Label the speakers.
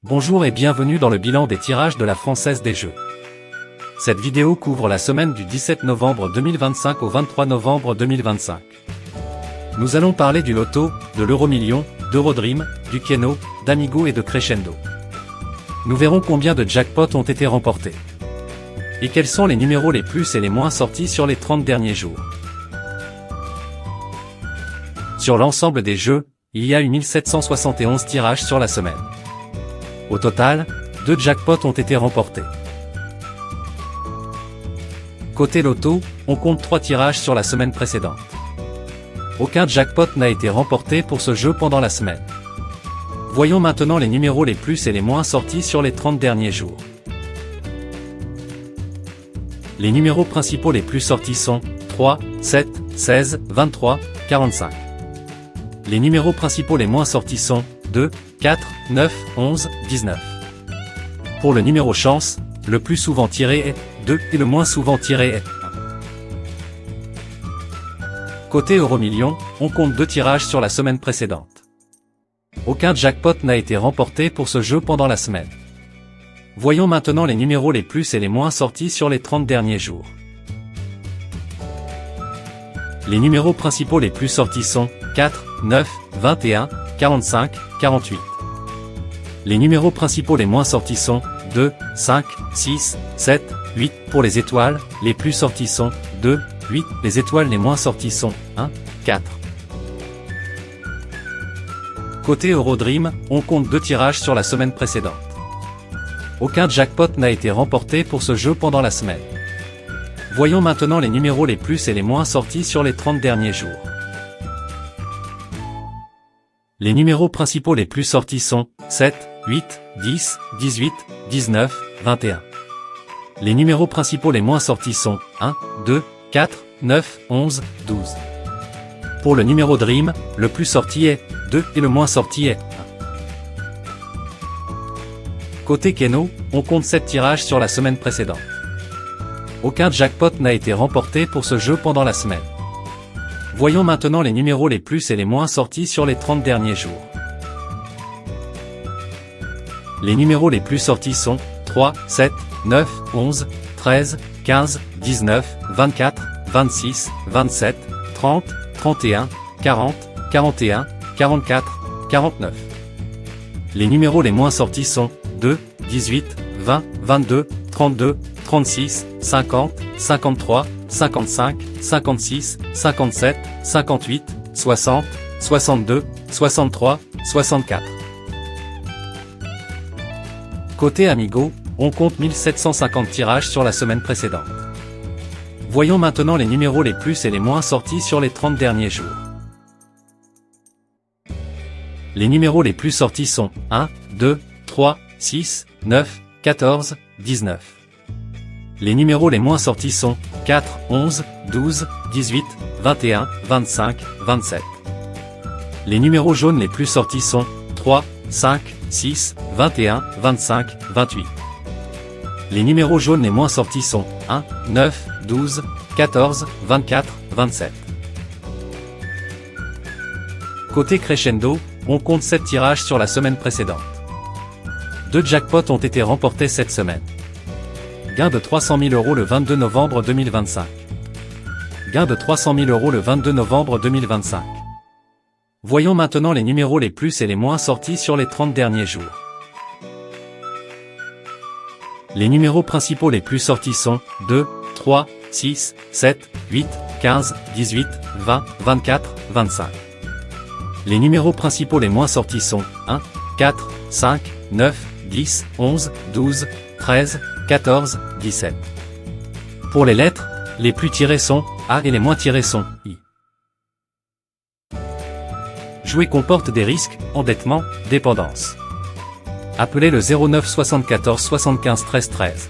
Speaker 1: Bonjour et bienvenue dans le bilan des tirages de la Française des Jeux. Cette vidéo couvre la semaine du 17 novembre 2025 au 23 novembre 2025. Nous allons parler du loto, de l'Euromillion, d'Eurodream, du Keno, d'Amigo et de Crescendo. Nous verrons combien de jackpots ont été remportés. Et quels sont les numéros les plus et les moins sortis sur les 30 derniers jours. Sur l'ensemble des jeux, il y a eu 1771 tirages sur la semaine. Au total, 2 jackpots ont été remportés. Côté loto, on compte 3 tirages sur la semaine précédente. Aucun jackpot n'a été remporté pour ce jeu pendant la semaine. Voyons maintenant les numéros les plus et les moins sortis sur les 30 derniers jours. Les numéros principaux les plus sortis sont 3, 7, 16, 23, 45. Les numéros principaux les moins sortis sont 2, 4, 9, 11, 19. Pour le numéro chance, le plus souvent tiré est 2 et le moins souvent tiré est 1. Côté Euromillion, on compte 2 tirages sur la semaine précédente. Aucun jackpot n'a été remporté pour ce jeu pendant la semaine. Voyons maintenant les numéros les plus et les moins sortis sur les 30 derniers jours. Les numéros principaux les plus sortis sont 4, 9, 21, 45, 48. Les numéros principaux les moins sortis sont 2, 5, 6, 7, 8. Pour les étoiles, les plus sortis sont 2, 8. Les étoiles les moins sortis sont 1, 4. Côté Eurodream, on compte 2 tirages sur la semaine précédente. Aucun jackpot n'a été remporté pour ce jeu pendant la semaine. Voyons maintenant les numéros les plus et les moins sortis sur les 30 derniers jours. Les numéros principaux les plus sortis sont 7, 8, 10, 18, 19, 21. Les numéros principaux les moins sortis sont 1, 2, 4, 9, 11, 12. Pour le numéro Dream, le plus sorti est 2 et le moins sorti est 1. Côté Keno, on compte 7 tirages sur la semaine précédente. Aucun jackpot n'a été remporté pour ce jeu pendant la semaine. Voyons maintenant les numéros les plus et les moins sortis sur les 30 derniers jours. Les numéros les plus sortis sont 3, 7, 9, 11, 13, 15, 19, 24, 26, 27, 30, 31, 40, 41, 44, 49. Les numéros les moins sortis sont 2, 18, 20, 22, 32, 36, 50, 53, 55, 56, 57, 58, 60, 62, 63, 64. Côté Amigo, on compte 1750 tirages sur la semaine précédente. Voyons maintenant les numéros les plus et les moins sortis sur les 30 derniers jours. Les numéros les plus sortis sont 1, 2, 3, 6, 9, 14, 19. Les numéros les moins sortis sont 4, 11, 12, 18, 21, 25, 27. Les numéros jaunes les plus sortis sont 3, 5, 6, 21, 25, 28. Les numéros jaunes les moins sortis sont 1, 9, 12, 14, 24, 27. Côté Crescendo, on compte 7 tirages sur la semaine précédente. 2 jackpots ont été remportés cette semaine. Gain de 300 000 € le 22 novembre 2025. Gain de 300 000 € le 22 novembre 2025. Voyons maintenant les numéros les plus et les moins sortis sur les 30 derniers jours. Les numéros principaux les plus sortis sont 2, 3, 6, 7, 8, 15, 18, 20, 24, 25. Les numéros principaux les moins sortis sont 1, 4, 5, 9, 10, 11, 12, 13, 14, 17. Pour les lettres, les plus tirées sont A et les moins tirées sont I. Jouer comporte des risques, endettement, dépendance. Appelez le 09 74 75 13 13.